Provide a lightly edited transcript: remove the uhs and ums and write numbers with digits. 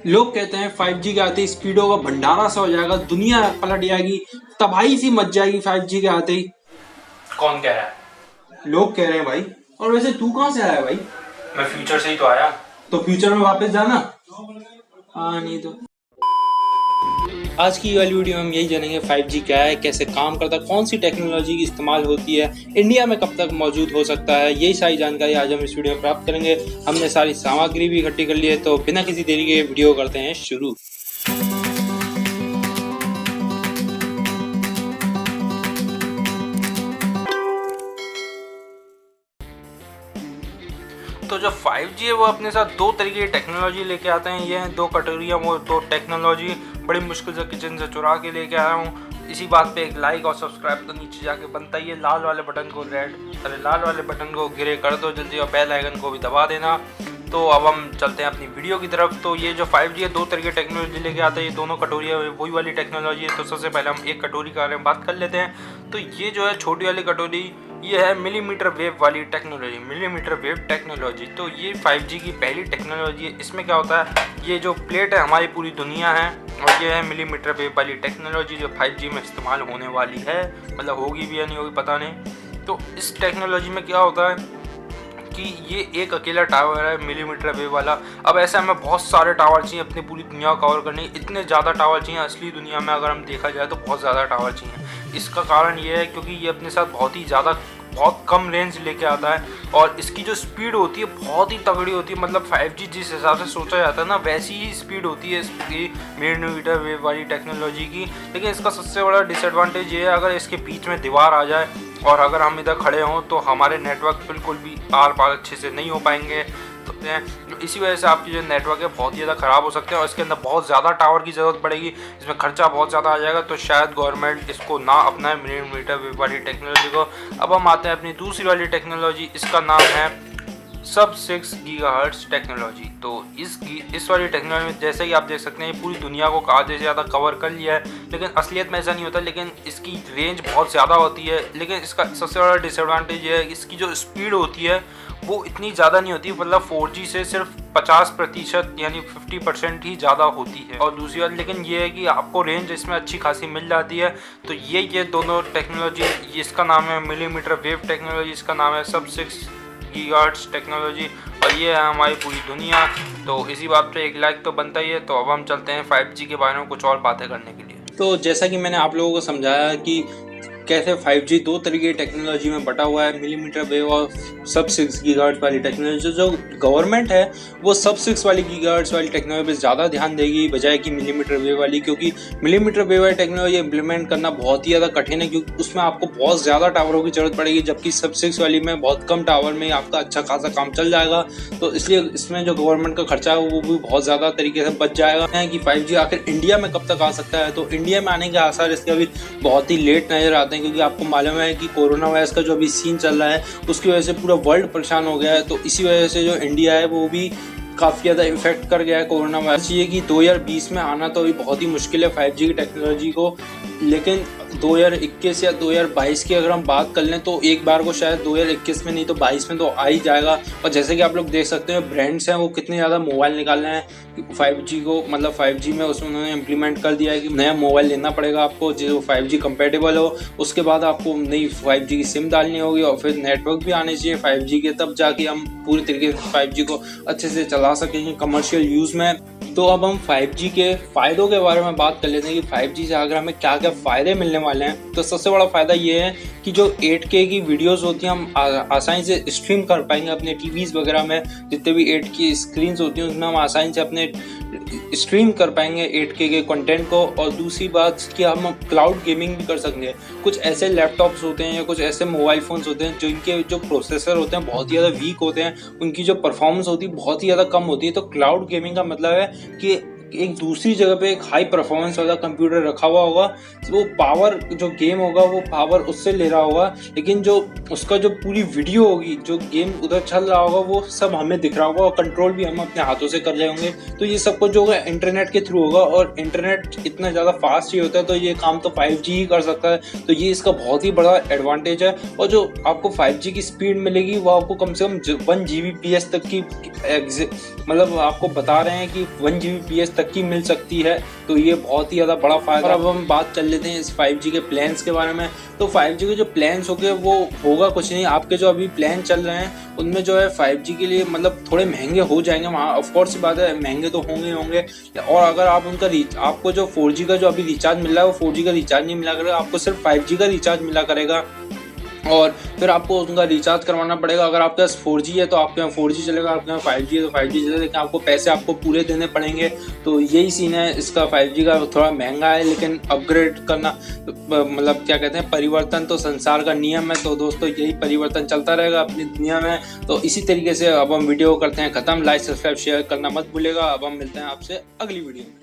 लोग कहते हैं 5G के आते ही स्पीडों का भंडारा सा हो जाएगा, दुनिया पलट जाएगी, तबाही सी मच जाएगी 5G के आते ही। कौन कह रहा है? लोग कह रहे हैं भाई। और वैसे तू कहाँ से आया है भाई? मैं फ्यूचर से ही तो आया। तो फ्यूचर में वापस जाना? हाँ नहीं तो। आज की वाली वीडियो में हम यही जानेंगे 5G क्या है, कैसे काम करता है, कौन सी टेक्नोलॉजी की इस्तेमाल होती है, इंडिया में कब तक मौजूद हो सकता है, यही सारी जानकारी आज हम इस वीडियो में प्राप्त करेंगे। हमने सारी सामग्री भी इकट्ठी कर ली है, तो बिना किसी देरी के वीडियो करते हैं शुरू। तो जो 5G है वो अपने साथ दो तरीके की टेक्नोलॉजी लेके आते हैं। ये हैं दो कटोरियाँ, वो दो टेक्नोलॉजी बड़ी मुश्किल से किचन से चुरा के लेके आया हूँ। इसी बात पे एक लाइक और सब्सक्राइब तो नीचे जाके बनता ही है। लाल वाले बटन को ग्रे कर दो जल्दी, और बेल आइकन को भी दबा देना। तो अब हम चलते हैं अपनी वीडियो की तरफ। तो ये जो 5G है दो तरीके टेक्नोलॉजी लेके आते हैं। ये दोनों कटोरियाँ वही वाली टेक्नोलॉजी है। तो सबसे पहले हम एक कटोरी के बारे में बात कर लेते हैं। तो ये जो है छोटी वाली कटोरी, ये है मिलीमीटर वेव वाली टेक्नोलॉजी, मिलीमीटर वेव टेक्नोलॉजी। तो ये 5G की पहली टेक्नोलॉजी है। इसमें क्या होता है, ये जो प्लेट है हमारी पूरी दुनिया है, और ये है मिलीमीटर वेव वाली टेक्नोलॉजी जो 5G में इस्तेमाल होने वाली है। मतलब होगी भी या नहीं होगी पता नहीं। तो इस टेक्नोलॉजी में क्या होता है कि ये एक अकेला टावर है मिलीमीटर वेव वाला। अब ऐसे हमें बहुत सारे टावर चाहिए अपनी पूरी दुनिया को कवर करने, इतने ज़्यादा टावर चाहिए। असली दुनिया में अगर हम देखा जाए तो बहुत ज़्यादा टावर चाहिए। इसका कारण ये है क्योंकि ये अपने साथ बहुत कम रेंज लेके आता है, और इसकी जो स्पीड होती है बहुत ही तगड़ी होती है। मतलब 5G जिस हिसाब से सोचा जाता है ना, वैसी ही स्पीड होती है इसकी मिलीमीटर वेव वाली टेक्नोलॉजी की। लेकिन इसका सबसे बड़ा डिसएडवांटेज ये है, अगर इसके बीच में दीवार आ जाए और अगर हम इधर खड़े हों तो हमारे नेटवर्क बिल्कुल भी आर पार अच्छे से नहीं हो पाएंगे। तो इसी वजह से आपकी जो नेटवर्क है बहुत ही ज़्यादा ख़राब हो सकते हैं, और इसके अंदर बहुत ज़्यादा टावर की ज़रूरत पड़ेगी। इसमें खर्चा बहुत ज़्यादा आ जाएगा। तो शायद गवर्नमेंट इसको ना अपनाए मिलीमीटर वेव वाली टेक्नोलॉजी को। अब हम आते हैं अपनी दूसरी वाली टेक्नोलॉजी, इसका नाम है सब 6 गीगाहर्ट्ज़ टेक्नोलॉजी। तो इस वाली टेक्नोलॉजी में जैसे कि आप देख सकते हैं पूरी दुनिया को आधे से ज़्यादा कवर कर लिया है, लेकिन असलियत में ऐसा नहीं होता। लेकिन इसकी रेंज बहुत ज़्यादा होती है। लेकिन इसका सबसे बड़ा डिसएडवांटेज ये है, इसकी जो स्पीड होती है वो इतनी ज़्यादा नहीं होती। मतलब 4G से सिर्फ 50% यानी 50% ही ज़्यादा होती है। और दूसरी बात लेकिन ये है कि आपको रेंज इसमें अच्छी खासी मिल जाती है। तो ये दोनों टेक्नोलॉजी, इसका नाम है मिलीमीटर वेव टेक्नोलॉजी, इसका नाम है सब 6 गीगाहर्ट्ज़ टेक्नोलॉजी, और ये है हमारी पूरी दुनिया। तो इसी बात पे एक लाइक तो बनता ही है। तो अब हम चलते हैं 5G के बारे में कुछ और बातें करने के लिए। तो जैसा कि मैंने आप लोगों को समझाया कि कैसे 5G दो तरीके की टेक्नोलॉजी में बटा हुआ है, मिलीमीटर वेव और सब 6 गीगाहर्ट्ज़ वाली टेक्नोलॉजी। जो गवर्नमेंट है वो सब 6 वाली गीगाहर्ट्ज़ वाली टेक्नोलॉजी पे ज़्यादा ध्यान देगी बजाय कि मिलीमीटर वेव वाली, क्योंकि मिलीमीटर वेव वाली टेक्नोलॉजी इंप्लीमेंट करना बहुत ही ज़्यादा कठिन है, क्योंकि उसमें आपको बहुत ज़्यादा टावरों की जरूरत पड़ेगी, जबकि सब 6 वाली में बहुत कम टावर में आपका अच्छा खासा काम चल जाएगा। तो इसलिए इसमें जो गवर्नमेंट का खर्चा है वो भी बहुत ज़्यादा तरीके से बच जाएगा। कि 5G आखिर इंडिया में कब तक आ सकता है, तो इंडिया में आने के आसार इसके अभी बहुत ही लेट नज़र आते हैं, क्योंकि आपको मालूम है कि कोरोना वायरस का जो अभी सीन चल रहा है उसकी वजह से पूरा वर्ल्ड परेशान हो गया है। तो इसी वजह से जो इंडिया है वो भी काफ़ी ज़्यादा इफेक्ट कर गया है कोरोना वायरस। ये कि 2020 में आना तो अभी बहुत ही मुश्किल है 5G की टेक्नोलॉजी को, लेकिन 2021 या 2022 की अगर हम बात कर लें तो एक बार को शायद 2021 में नहीं तो 22 में तो आ ही जाएगा। और जैसे कि आप लोग देख सकते हैं ब्रांड्स हैं वो कितने ज़्यादा मोबाइल निकाल रहे हैं 5G को, मतलब 5G में उसमें उन्होंने इम्प्लीमेंट कर दिया है कि नया मोबाइल लेना पड़ेगा आपको जो 5G कंपेटेबल हो। उसके बाद आपको नई 5G की सिम डालनी होगी, और फिर नेटवर्क भी आने चाहिए 5G के, तब जाके हम पूरी तरीके से 5G को अच्छे से चला सकेंगे कमर्शियल यूज़ में। तो अब हम 5G के फ़ायदों के बारे में बात कर लेते हैं कि 5G से अगर हमें क्या क्या फ़ायदे मिलने वाले हैं। तो सबसे बड़ा फ़ायदा ये है कि जो 8K की वीडियोस होती हैं हम आसानी से स्ट्रीम कर पाएंगे अपने टीवीज़ वगैरह में। जितने भी 8K स्क्रीन्स होती हैं उसमें हम आसानी से अपने स्ट्रीम कर पाएंगे 8K के कंटेंट को। और दूसरी बात कि हम क्लाउड गेमिंग भी कर सकेंगे। कुछ ऐसे लैपटॉप्स होते हैं या कुछ ऐसे मोबाइल फ़ोन्स होते हैं जिनके जो प्रोसेसर होते हैं बहुत ही ज़्यादा वीक होते हैं, उनकी जो परफॉर्मेंस होती है बहुत ही ज़्यादा कम होती है। तो क्लाउड गेमिंग का मतलब है कि एक दूसरी जगह पे एक हाई परफॉर्मेंस वाला कंप्यूटर रखा हुआ होगा, वो पावर जो गेम होगा वो पावर उससे ले रहा होगा, लेकिन जो उसका जो पूरी वीडियो होगी, जो गेम उधर चल रहा होगा वो सब हमें दिख रहा होगा और कंट्रोल भी हम अपने हाथों से कर रहे होंगे। तो ये सब कुछ जो होगा इंटरनेट के थ्रू होगा, और इंटरनेट इतना ज़्यादा फास्ट ही होता है तो ये काम तो 5G ही कर सकता है। तो ये इसका बहुत ही बड़ा एडवांटेज है। और जो आपको 5G की स्पीड मिलेगी वो आपको कम से कम 1 Gbps तक की, मतलब आपको बता रहे हैं कि 1 Gbps तक की मिल सकती है। तो ये बहुत ही ज़्यादा बड़ा फायदा। और अब हम बात कर लेते हैं इस 5G के प्लान्स के बारे में। तो 5G के जो प्लान्स हो गए वो होगा कुछ नहीं, आपके जो अभी प्लान चल रहे हैं उनमें जो है 5G के लिए मतलब थोड़े महंगे हो जाएंगे, वहाँ ऑफकोर्स बात है, महंगे तो होंगे होंगे। और अगर आप उनका आपको जो 4G का जो अभी रिचार्ज मिल रहा है वो 4G का रिचार्ज नहीं मिला करेगा, आपको सिर्फ 5G का रिचार्ज मिला करेगा। और फिर आपको उनका रिचार्ज करवाना पड़ेगा। अगर आपके पास 4G है तो आपके यहाँ 4G चलेगा, आपके यहाँ 5G है तो 5G चलेगा, लेकिन आपको पैसे आपको पूरे देने पड़ेंगे। तो यही सीन है इसका 5G का। थोड़ा महंगा है लेकिन अपग्रेड करना, मतलब क्या कहते हैं, परिवर्तन तो संसार का नियम है। तो दोस्तों यही परिवर्तन चलता रहेगा अपनी दुनिया में। तो इसी तरीके से अब हम वीडियो करते हैं ख़त्म। लाइक सब्सक्राइब शेयर करना मत भूलिएगा। अब हम मिलते हैं आपसे अगली वीडियो में।